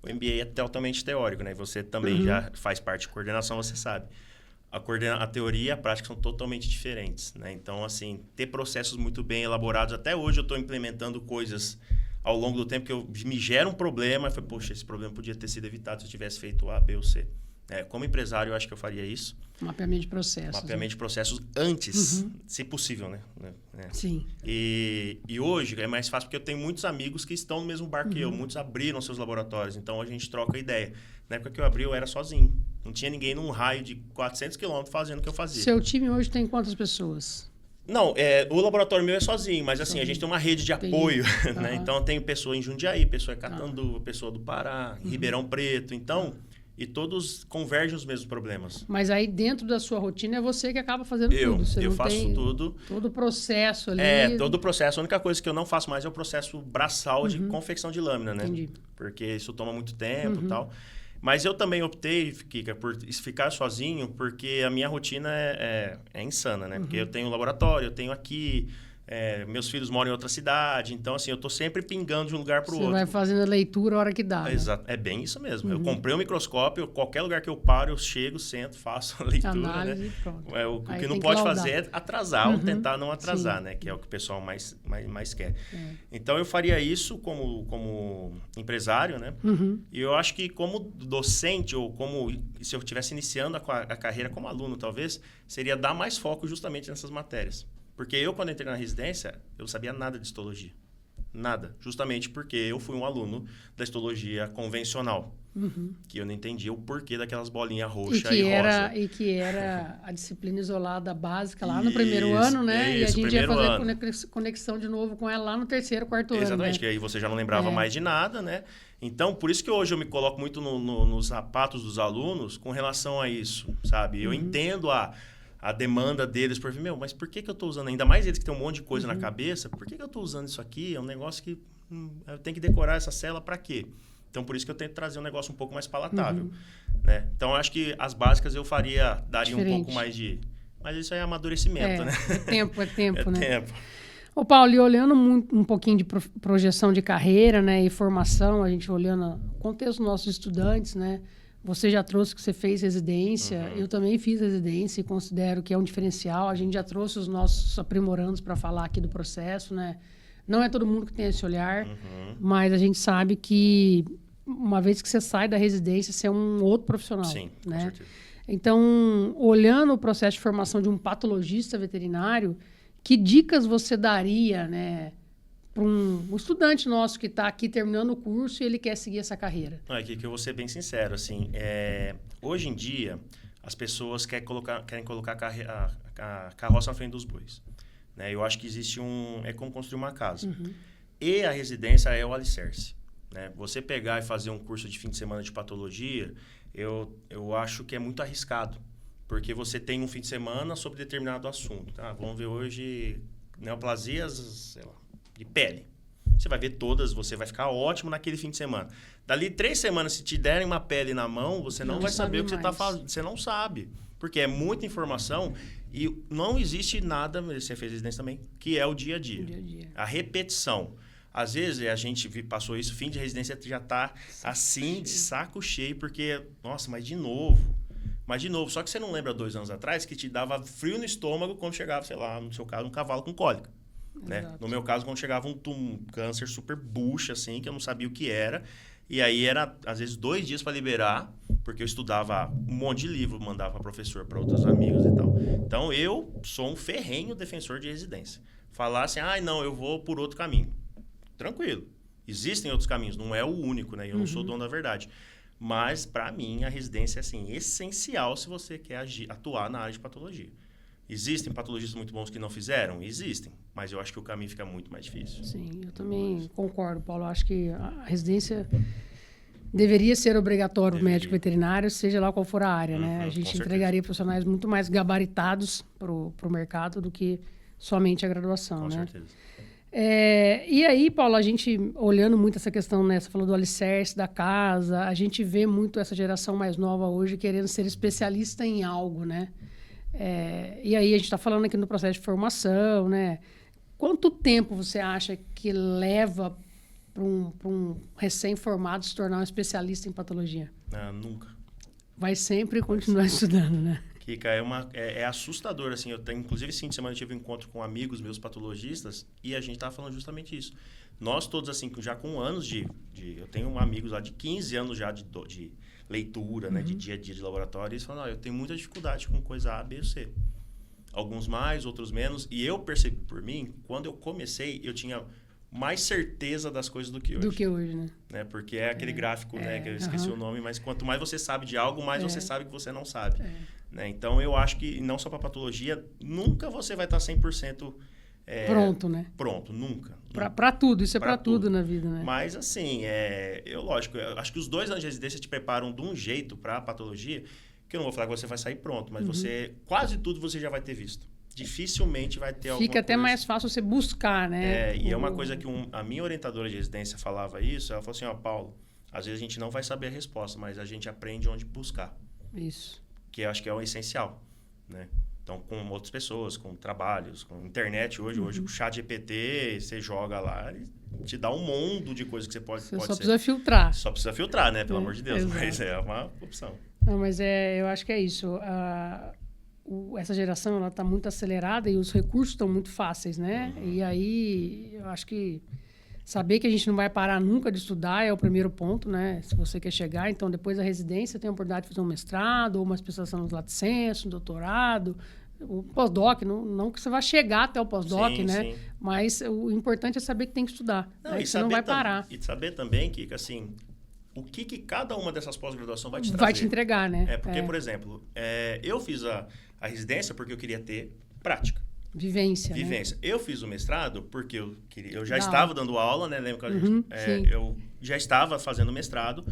o MBA é totalmente teórico, né? Você também já faz parte de coordenação, você sabe. A teoria e a prática são totalmente diferentes, né? Então, assim, ter processos muito bem elaborados. Até hoje eu estou implementando coisas ao longo do tempo que me gera um problema. Eu falei, poxa, esse problema podia ter sido evitado se eu tivesse feito A, B ou C. Como empresário, eu acho que eu faria isso. Mapeamento de processos. Mapeamento de processos antes, se possível, né? Sim. E hoje é mais fácil porque eu tenho muitos amigos que estão no mesmo barco que eu. Muitos abriram seus laboratórios, então a gente troca ideia. Na época que eu abri, eu era sozinho. Não tinha ninguém num raio de 400 quilômetros fazendo o que eu fazia. Seu time hoje tem quantas pessoas? Não, o laboratório meu é sozinho, mas assim, a gente tem uma rede de apoio, né? Então, eu tenho pessoa em Jundiaí, pessoa em Catanduva, pessoa do Pará, em Ribeirão Preto, então... E todos convergem os mesmos problemas. Mas aí dentro da sua rotina é você que acaba fazendo tudo. Você eu faço tudo. Todo o processo ali. Todo o processo. A única coisa que eu não faço mais é o processo braçal de confecção de lâmina, né? Entendi. Porque isso toma muito tempo e tal. Mas eu também optei, Kika, por ficar sozinho, porque a minha rotina é insana, né? Porque eu tenho um laboratório, eu tenho aqui... meus filhos moram em outra cidade, então assim, eu tô sempre pingando de um lugar para o outro. Você vai fazendo a leitura a hora que dá. Exato, é bem isso mesmo. Eu comprei um microscópio, qualquer lugar que eu paro, eu chego, sento, faço a leitura. Análise, né? Pronto. O que não pode fazer é atrasar ou tentar não atrasar, né? Que é o que o pessoal mais quer. Então eu faria isso como empresário, né? E eu acho que como docente, ou como se eu estivesse iniciando a carreira como aluno, talvez, seria dar mais foco justamente nessas matérias. Porque eu, quando entrei na residência, eu não sabia nada de histologia. Nada. Justamente porque eu fui um aluno da histologia convencional. Que eu não entendia o porquê daquelas bolinhas roxa e rosa. E que era a disciplina isolada básica lá no primeiro ano, né? E a gente ia fazer conexão de novo com ela lá no terceiro, quarto ano. Exatamente, que aí você já não lembrava mais de nada, né? Então, por isso que hoje eu me coloco muito nos sapatos dos alunos com relação a isso, sabe? Eu entendo a demanda deles por vir, mas por que eu estou usando? Ainda mais eles que têm um monte de coisa na cabeça, por que eu estou usando isso aqui? É um negócio que eu tenho que decorar essa célula para quê? Então, por isso que eu tento trazer um negócio um pouco mais palatável. Né? Então, eu acho que as básicas eu daria um pouco mais de... Mas isso aí é amadurecimento, né? É tempo, né? Tempo. Ô, Paulo, e olhando um pouquinho de projeção de carreira, né, e formação, a gente olhando o contexto dos nossos estudantes, né? Você já trouxe que você fez residência, eu também fiz residência e considero que é um diferencial. A gente já trouxe os nossos aprimorandos para falar aqui do processo, né? Não é todo mundo que tem esse olhar, mas a gente sabe que uma vez que você sai da residência, você é um outro profissional. Sim, né? com certeza. Então, olhando o processo de formação de um patologista veterinário, que dicas você daria, né, para um estudante nosso que está aqui terminando o curso e ele quer seguir essa carreira? Aqui que eu vou ser bem sincero, assim, hoje em dia as pessoas querem colocar a carroça na frente dos bois. Né? Eu acho que existe é como construir uma casa. E a residência é o alicerce. Né? Você pegar e fazer um curso de fim de semana de patologia, eu acho que é muito arriscado. Porque você tem um fim de semana sobre determinado assunto. Tá? Vamos ver hoje neoplasias, sei lá, de pele. Você vai ver todas, você vai ficar ótimo naquele fim de semana. Dali 3 semanas, se te derem uma pele na mão, você não vai saber o que você está fazendo. Você não sabe. Porque é muita informação e não existe nada, você fez residência também, que é o dia a dia. A repetição. Às vezes, a gente passou isso, fim de residência já está assim, de saco cheio, porque, nossa, mas de novo. Só que você não lembra 2 anos atrás que te dava frio no estômago quando chegava, sei lá, no seu caso, um cavalo com cólica. Né? No meu caso, quando chegava um câncer super bucha, assim, que eu não sabia o que era. E aí era, às vezes, 2 dias para liberar, porque eu estudava um monte de livro, mandava para professor, para outros amigos e tal. Então, eu sou um ferrenho defensor de residência. Falar assim, não, eu vou por outro caminho. Tranquilo. Existem outros caminhos, não é o único, né? Eu não sou dono da verdade. Mas, para mim, a residência é assim, essencial se você quer atuar na área de patologia. Existem patologistas muito bons que não fizeram? Existem. Mas eu acho que o caminho fica muito mais difícil. Sim, eu também concordo, Paulo. Eu acho que a residência deveria ser obrigatório para o médico veterinário, seja lá qual for a área. Né? A gente entregaria profissionais muito mais gabaritados para o mercado do que somente a graduação. Com né? certeza. E aí, Paulo, a gente olhando muito essa questão, né? Você falou do alicerce, da casa, a gente vê muito essa geração mais nova hoje querendo ser especialista em algo, né? E aí a gente está falando aqui no processo de formação, né? Quanto tempo você acha que leva para um recém-formado se tornar um especialista em patologia? Nunca. Vai sempre continuar estudando, né? Kika, é assustador, assim, inclusive esse fim de semana eu tive um encontro com amigos meus patologistas e a gente estava falando justamente isso. Nós todos, assim, já com anos eu tenho amigos lá de 15 anos já de leitura, né, de dia a dia de laboratório, e eles falam, eu tenho muita dificuldade com coisa A, B ou C. Alguns mais, outros menos, e eu percebi por mim, quando eu comecei, eu tinha mais certeza das coisas do que hoje. Né? Porque é aquele gráfico, né, que eu esqueci o nome, mas quanto mais você sabe de algo, mais você sabe que você não sabe. Né? Então, eu acho que, não só para patologia, nunca você vai estar 100% pronto, né? Pronto, nunca. Para tudo, isso é para tudo na vida, né? Mas, assim, eu acho que os 2 anos de residência te preparam de um jeito para a patologia, que eu não vou falar que você vai sair pronto, mas quase tudo você já vai ter visto. Dificilmente vai ter alguma coisa. Fica até mais fácil você buscar, né? E é uma coisa que a minha orientadora de residência falava isso, ela falou assim, Paulo, às vezes a gente não vai saber a resposta, mas a gente aprende onde buscar. Isso. Que eu acho que é o essencial, né? Então, com outras pessoas, com trabalhos, com internet hoje o chat GPT, você joga lá e te dá um mundo de coisas que você pode ser. Precisa filtrar. Só precisa filtrar, né? Pelo amor de Deus, exato. Mas é uma opção. Não, mas eu acho que é isso. Essa geração ela está muito acelerada e os recursos estão muito fáceis, né? E aí, eu acho que saber que a gente não vai parar nunca de estudar é o primeiro ponto, né? Se você quer chegar, então depois da residência tem a oportunidade de fazer um mestrado ou uma especialização no lato sensu, um doutorado. O pós-doc, não que você vá chegar até o pós-doc, Sim, né? sim. Mas o importante é saber que tem que estudar. Não, Né? e Que você não vai parar. E saber também que assim, o que cada uma dessas pós-graduações vai te trazer. Vai te entregar, né? Porque, por exemplo, eu fiz a residência porque eu queria ter prática. Vivência. Vivência. Né? Eu fiz o mestrado porque eu já Dá estava aula. dando aula, né? Lembra que Sim. eu já estava fazendo mestrado.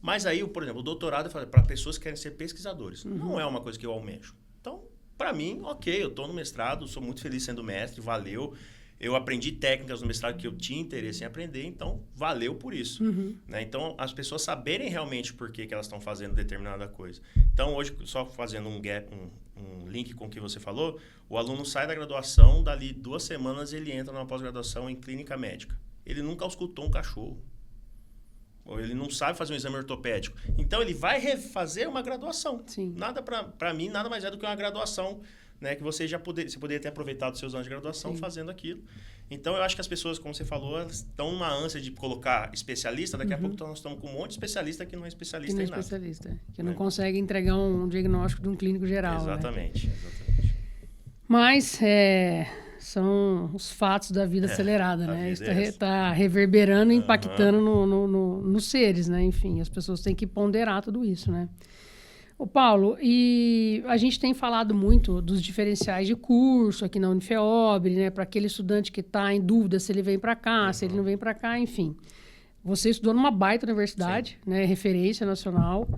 Mas aí, por exemplo, o doutorado é para pessoas que querem ser pesquisadores. Não é uma coisa que eu almejo. Então, para mim, ok, eu estou no mestrado, sou muito feliz sendo mestre, valeu. Eu aprendi técnicas no mestrado que eu tinha interesse em aprender, então valeu por isso. Né? Então, as pessoas saberem realmente por que elas estão fazendo determinada coisa. Então, hoje, só fazendo um link com o que você falou, o aluno sai da graduação, dali 2 semanas ele entra numa pós-graduação em clínica médica. Ele nunca auscultou um cachorro. Ou ele não sabe fazer um exame ortopédico. Então, ele vai refazer uma graduação. Sim. Nada para mim, nada mais é do que uma graduação, né, que você poderia ter aproveitado os seus anos de graduação fazendo aquilo. Então, eu acho que as pessoas, como você falou, elas estão numa ânsia de colocar especialista. Daqui a pouco nós estamos com um monte de especialista que não é especialista Que não é em nada. especialista. Que não consegue entregar um diagnóstico de um clínico geral. Exatamente, Né? exatamente. Mas são os fatos da vida acelerada, né? Isso está reverberando e impactando nos seres, né? Enfim, as pessoas têm que ponderar tudo isso, né? Ô Paulo, e a gente tem falado muito dos diferenciais de curso aqui na Unifeob, né? Para aquele estudante que está em dúvida se ele vem para cá, se ele não vem para cá, enfim. Você estudou numa baita universidade, né? Referência nacional.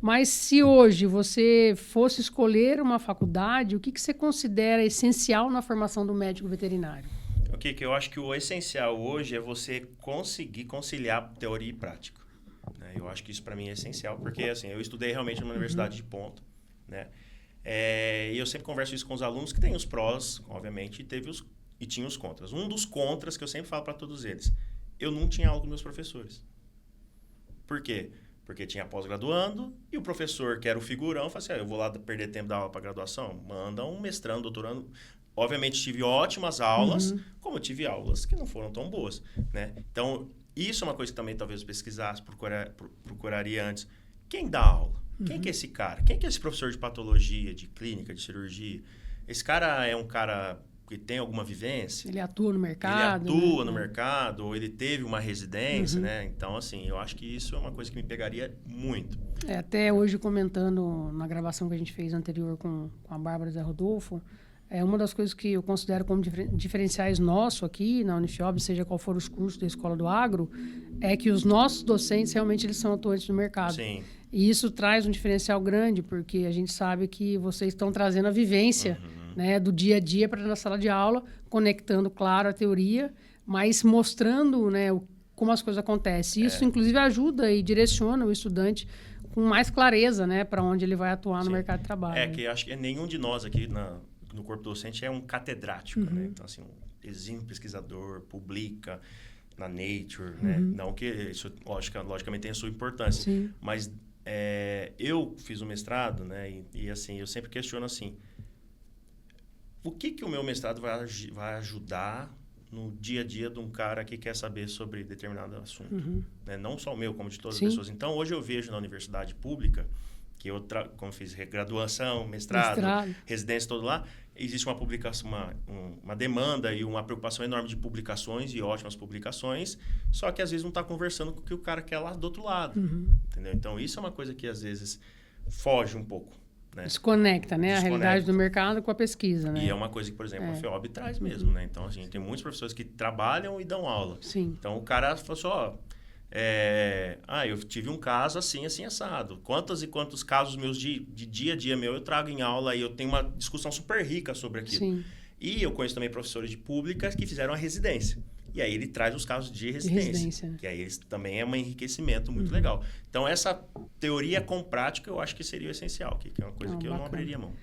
Mas se hoje você fosse escolher uma faculdade, o que você considera essencial na formação do médico veterinário? Ok, que eu acho que o essencial hoje é você conseguir conciliar teoria e prática. Né? Eu acho que isso para mim é essencial, porque assim, eu estudei realmente numa universidade de ponta. Né? E eu sempre converso isso com os alunos, que tem os prós, obviamente, e tinha os contras. Um dos contras que eu sempre falo para todos eles, eu não tinha aula com meus professores. Por quê? Porque tinha pós-graduando e o professor, que era o figurão, falou assim, eu vou lá perder tempo da aula para graduação? Manda um mestrando, doutorando. Obviamente, tive ótimas aulas, como eu tive aulas que não foram tão boas. Né? Então, isso é uma coisa que também talvez eu pesquisasse, procuraria antes. Quem dá aula? Quem que é esse cara? Quem que é esse professor de patologia, de clínica, de cirurgia? Esse cara é um cara que tem alguma vivência? Ele atua no mercado. Ele atua no mercado, ou ele teve uma residência, né? Então, assim, eu acho que isso é uma coisa que me pegaria muito. Até hoje, comentando na gravação que a gente fez anterior com a Bárbara Zé Rodolfo, uma das coisas que eu considero como diferenciais nossos aqui na Unifeob, seja qual for os cursos da Escola do Agro, é que os nossos docentes realmente eles são atuantes no mercado. Sim. E isso traz um diferencial grande, porque a gente sabe que vocês estão trazendo a vivência né, do dia a dia para na sala de aula, conectando, claro, a teoria, mas mostrando né, como as coisas acontecem. Isso, inclusive, ajuda e direciona o estudante com mais clareza né, para onde ele vai atuar no mercado de trabalho. Que acho que nenhum de nós aqui no corpo docente é um catedrático. Né? Então, assim, um exímio pesquisador, publica na Nature. Né? Não que isso, logicamente, tenha sua importância. Sim. Mas eu fiz o mestrado, né? E assim, eu sempre questiono assim, o que o meu mestrado vai ajudar no dia a dia de um cara que quer saber sobre determinado assunto? Né? Não só o meu, como de todas as pessoas. Então, hoje eu vejo na universidade pública, que eu como fiz graduação, mestrado, residência, todo lá, existe uma publicação, uma demanda e uma preocupação enorme de publicações e ótimas publicações, só que às vezes não está conversando com o que o cara quer lá do outro lado. Entendeu? Então, isso é uma coisa que às vezes foge um pouco. Né? Desconecta, né? A realidade do mercado com a pesquisa, né? E é uma coisa que, por exemplo, a FEOB traz mesmo, né? Então, assim, tem muitos professores que trabalham e dão aula. Sim. Então, o cara falou assim, eu tive um caso assim, assim, assado. Quantos e quantos casos meus de dia a dia meu eu trago em aula e eu tenho uma discussão super rica sobre aquilo. Sim. E eu conheço também professores de públicas que fizeram a residência. E aí ele traz os casos de residência. Que aí também é um enriquecimento muito legal. Então, essa teoria com prática eu acho que seria o essencial, que é uma coisa que eu não abriria mão.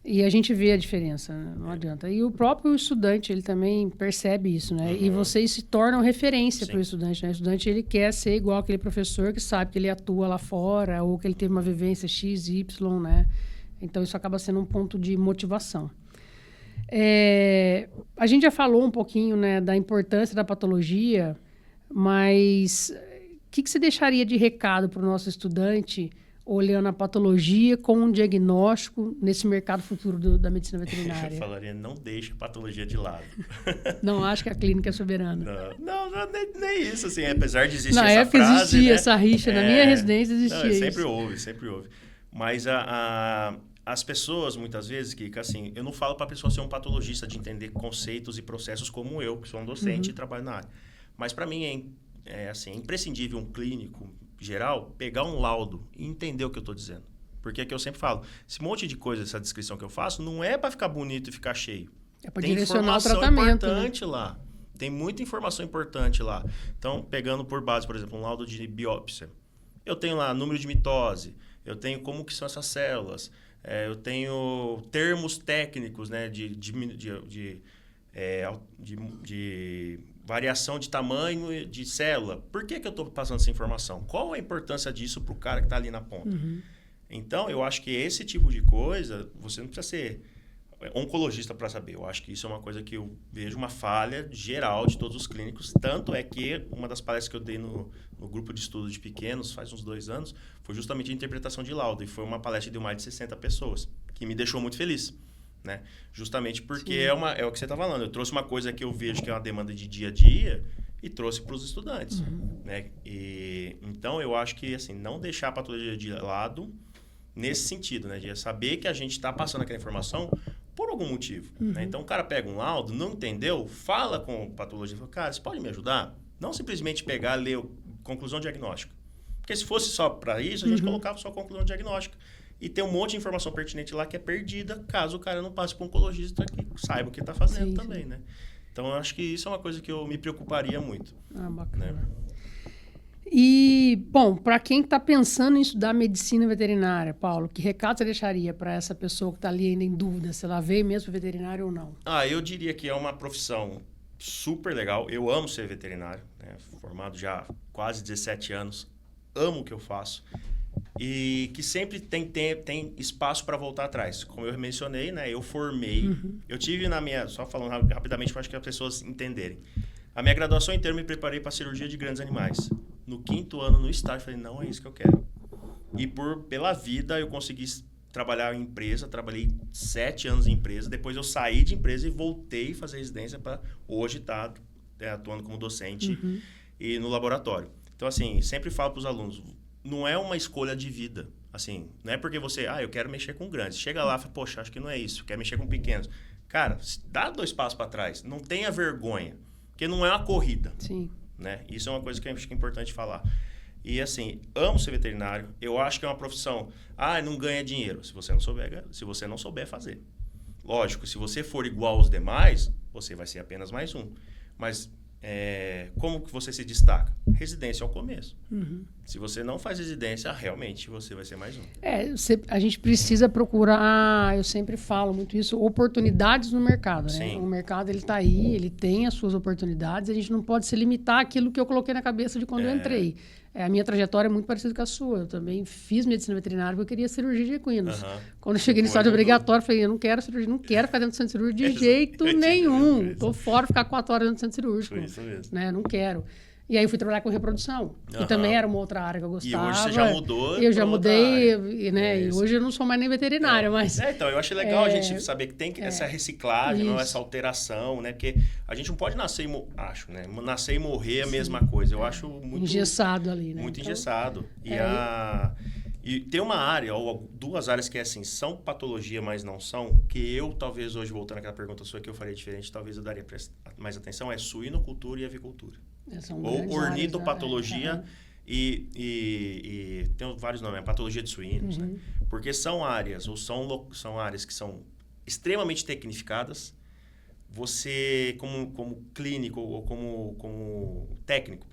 E a gente vê a diferença, né? Não adianta. E o próprio estudante, ele também percebe isso, né? E vocês se tornam referência para o estudante, né? O estudante, ele quer ser igual aquele professor que sabe que ele atua lá fora ou que ele teve uma vivência X, Y, né? Então, isso acaba sendo um ponto de motivação. A gente já falou um pouquinho né, da importância da patologia, mas o que você deixaria de recado para o nosso estudante olhando a patologia com um diagnóstico nesse mercado futuro da medicina veterinária? Eu falaria, não deixe a patologia de lado. Não acho que a clínica é soberana. Não, nem isso, assim, apesar de existir Na essa época frase, existia né? essa rixa, na minha residência existia isso. Sempre houve. Mas as pessoas, muitas vezes, Kika, assim, eu não falo para a pessoa ser um patologista de entender conceitos e processos como eu, que sou um docente e trabalho na área. Mas para mim é imprescindível um clínico geral pegar um laudo e entender o que eu estou dizendo. Porque é que eu sempre falo, esse monte de coisa, essa descrição que eu faço, não é para ficar bonito e ficar cheio. É para Tem direcionar o informação tratamento, importante lá. Tem muita informação importante lá. Então, pegando por base, por exemplo, um laudo de biópsia. Eu tenho lá número de mitose, eu tenho como que são essas células, eu tenho termos técnicos, né, de variação de tamanho de célula. Por que eu estou passando essa informação? Qual a importância disso para o cara que está ali na ponta? Então, eu acho que esse tipo de coisa, você não precisa ser oncologista para saber. Eu acho que isso é uma coisa que eu vejo uma falha geral de todos os clínicos. Tanto é que uma das palestras que eu dei no grupo de estudo de pequenos, faz uns 2 anos, foi justamente a interpretação de laudo. E foi uma palestra de mais de 60 pessoas, que me deixou muito feliz. Né? Justamente porque é o que você está falando. Eu trouxe uma coisa que eu vejo que é uma demanda de dia a dia e trouxe para os estudantes. Né? Então, eu acho que assim, não deixar a patologia de lado nesse sentido, né? De saber que a gente está passando aquela informação por algum motivo. Né? Então, o cara pega um laudo, não entendeu, fala com o patologista, fala, cara, você pode me ajudar? Não simplesmente pegar, ler conclusão diagnóstica. Porque se fosse só para isso, a gente colocava só conclusão diagnóstica. E tem um monte de informação pertinente lá que é perdida caso o cara não passe para um oncologista que saiba o que está fazendo também, né? Então, eu acho que isso é uma coisa que eu me preocuparia muito. Bacana. Né? E, bom, para quem está pensando em estudar medicina veterinária, Paulo, que recado você deixaria para essa pessoa que está ali ainda em dúvida se ela veio mesmo para veterinário ou não? Eu diria que é uma profissão super legal. Eu amo ser veterinário, né? Formado já há quase 17 anos. Amo o que eu faço. E que sempre tem espaço para voltar atrás. Como eu mencionei, né? Eu formei. Eu tive só falando rapidamente, para que as pessoas entenderem. A minha graduação inteira eu me preparei para cirurgia de grandes animais. No 5º ano, no estágio, falei, não é isso que eu quero. E pela vida, eu consegui trabalhar em empresa. Trabalhei 7 anos em empresa. Depois eu saí de empresa e voltei a fazer residência para hoje estar atuando como docente e no laboratório. Então, assim, sempre falo para os alunos, não é uma escolha de vida. Assim, não é porque você, eu quero mexer com grandes. Chega lá e fala, poxa, acho que não é isso. Quero mexer com pequenos. Cara, dá 2 passos para trás. Não tenha vergonha. Porque não é uma corrida. Sim. Né? Isso é uma coisa que eu acho que é importante falar. E, assim, amo ser veterinário. Eu acho que é uma profissão... não ganha dinheiro. Se você não souber fazer. Lógico, se você for igual aos demais, você vai ser apenas mais um. Mas... como que você se destaca? Residência ao começo. Se você não faz residência, realmente você vai ser mais um. A gente precisa procurar, eu sempre falo muito isso, oportunidades no mercado. Né? Sim. O mercado está aí, ele tem as suas oportunidades, a gente não pode se limitar àquilo que eu coloquei na cabeça de quando eu entrei. A minha trajetória é muito parecida com a sua. Eu também fiz medicina veterinária porque eu queria cirurgia de equinos. Quando eu cheguei no estágio obrigatório, eu falei, eu não quero cirurgia, não quero ficar dentro do centro cirúrgico de jeito nenhum. Estou fora ficar 4 horas dentro do centro cirúrgico. Foi isso mesmo. Né? Não quero. E aí eu fui trabalhar com reprodução, que também era uma outra área que eu gostava. E hoje você já mudou. Eu já mudei, né? E hoje eu não sou mais nem veterinária, mas... Então, eu acho legal a gente saber que tem essa reciclagem, não essa alteração, né? Porque a gente não pode nascer né? Nascer e morrer é a mesma coisa. Eu acho muito... engessado ali, né? Muito engessado. E tem uma área, ou 2 áreas que são patologia, mas não são, que eu talvez hoje, voltando àquela pergunta sua que eu faria diferente, talvez eu daria mais atenção, é suinocultura e avicultura. Ou ornitopatologia e tem vários nomes, patologia de suínos, né? Porque são áreas, são áreas que são extremamente tecnificadas. Você, como clínico ou como técnico,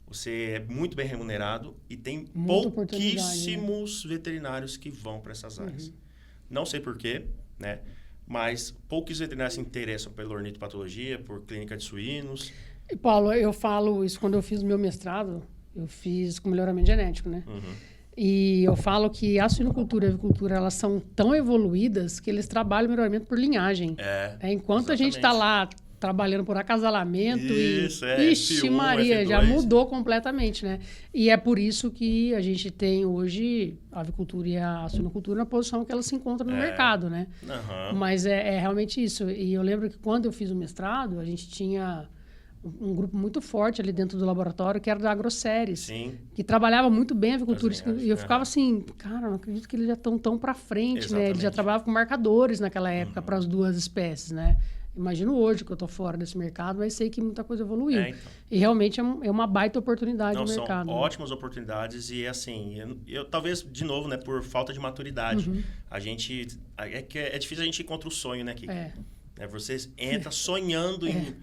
você é muito bem remunerado e tem pouquíssimos veterinários que vão para essas áreas. Não sei porquê, né? Mas poucos veterinários se interessam pela ornitopatologia, por clínica de suínos. E, Paulo, eu falo isso quando eu fiz o meu mestrado, eu fiz com melhoramento genético, né? E eu falo que a suinocultura e a avicultura, elas são tão evoluídas que eles trabalham melhoramento por linhagem. Enquanto a gente está lá trabalhando por acasalamento. Isso, Ixi, F1, Maria, F2. já mudou completamente, né? E é por isso que a gente tem hoje a avicultura e a suinocultura na posição que elas se encontram no mercado, né? Uhum. Mas é realmente isso. E eu lembro que quando eu fiz o mestrado, a gente tinha um grupo muito forte ali dentro do laboratório, que era da AgroSéries, Sim. que trabalhava muito bem a avicultura. E eu Uhum. ficava assim, cara, não acredito que eles já estão tão para frente, né? Exatamente. Eles já trabalhavam com marcadores naquela época para as duas espécies, né? Imagino hoje que eu estou fora desse mercado, mas sei que muita coisa evoluiu. Então. E realmente é uma baita oportunidade Não, de mercado. são ótimas oportunidades e, assim, eu talvez, de novo, né, por falta de maturidade, a gente... É difícil a gente ir contra o sonho, né, Kika? Você entra sonhando em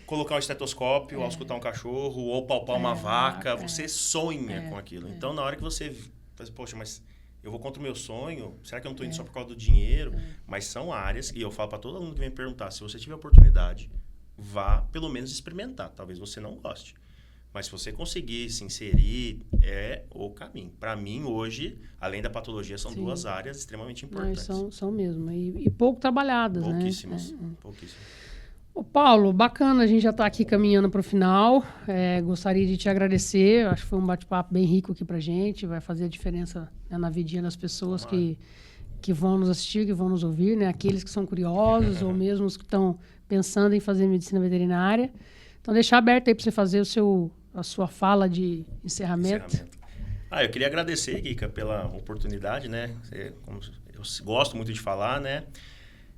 colocar um estetoscópio ao escutar um cachorro ou palpar uma vaca, você sonha com aquilo. Então, na hora que você... Poxa, mas eu vou contra o meu sonho? Será que eu não estou indo só por causa do dinheiro? Mas são áreas, e eu falo para todo mundo que vem me perguntar, se você tiver oportunidade, vá pelo menos experimentar. Talvez você não goste. Mas se você conseguir se inserir, é o caminho. Para mim, hoje, além da patologia, são duas áreas extremamente importantes. São mesmo. E pouco trabalhadas, Pouquíssimas. né? Pouquíssimas. Ô, Paulo, bacana, a gente já está aqui caminhando para o final. Gostaria de te agradecer. Acho que foi um bate-papo bem rico aqui para a gente. Vai fazer a diferença, né, na vidinha das pessoas que vão nos assistir, que vão nos ouvir, né? Aqueles que são curiosos ou mesmo os que estão pensando em fazer medicina veterinária. Então, deixar aberto aí para você fazer a sua fala de encerramento. Eu queria agradecer, Kika, pela oportunidade, né? Eu gosto muito de falar, né?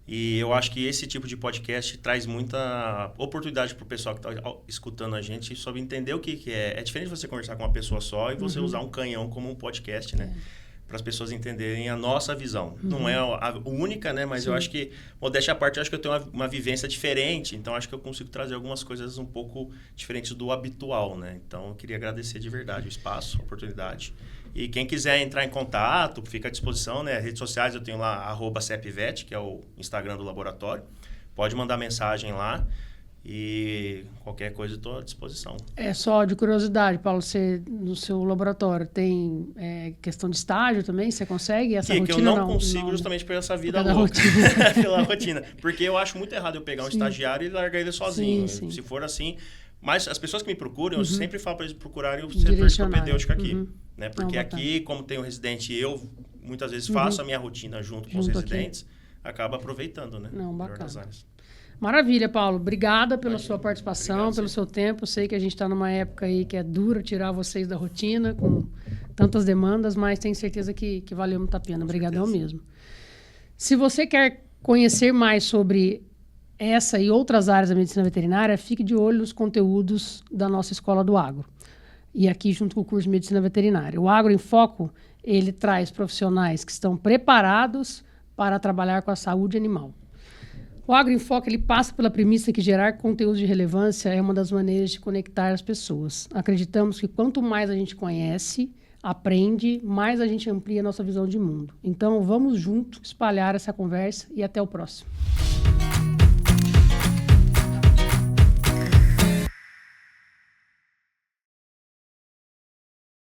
E eu acho que esse tipo de podcast traz muita oportunidade para o pessoal que está escutando a gente sobre entender o que é. É diferente você conversar com uma pessoa só e você usar um canhão como um podcast, né? Para as pessoas entenderem a nossa visão. Não é a única, né? Mas eu acho que, modéstia à parte, eu acho que eu tenho uma vivência diferente. Então, acho que eu consigo trazer algumas coisas um pouco diferentes do habitual, né? Então, eu queria agradecer de verdade o espaço, a oportunidade. E quem quiser entrar em contato, fica à disposição, né? Redes sociais eu tenho lá, @CEPVET, que é o Instagram do laboratório. Pode mandar mensagem lá e qualquer coisa eu estou à disposição. Só de curiosidade, Paulo, você no seu laboratório tem questão de estágio também? Você consegue essa rotina? Que eu não consigo justamente por essa vida louca. Pela rotina. Porque eu acho muito errado eu pegar um estagiário e largar ele sozinho. Sim. Se for assim... Mas as pessoas que me procuram, eu sempre falo para eles procurarem o serviço propedêutico aqui. Né? Porque aqui, como tem um residente, eu muitas vezes faço a minha rotina junto com os residentes, acaba aproveitando, né? Não, bacana. Maravilha, Paulo. Obrigada pela sua participação, pelo seu tempo. Sei que a gente está numa época aí que é dura tirar vocês da rotina, com tantas demandas, mas tenho certeza que valeu muito a pena. Obrigadão mesmo. Se você quer conhecer mais sobre essa e outras áreas da medicina veterinária, fique de olho nos conteúdos da nossa Escola do Agro. E aqui junto com o curso de Medicina Veterinária. O Agro em Foco, ele traz profissionais que estão preparados para trabalhar com a saúde animal. O Agro em Foco, ele passa pela premissa que gerar conteúdo de relevância é uma das maneiras de conectar as pessoas. Acreditamos que quanto mais a gente conhece, aprende, mais a gente amplia a nossa visão de mundo. Então, vamos junto espalhar essa conversa e até o próximo.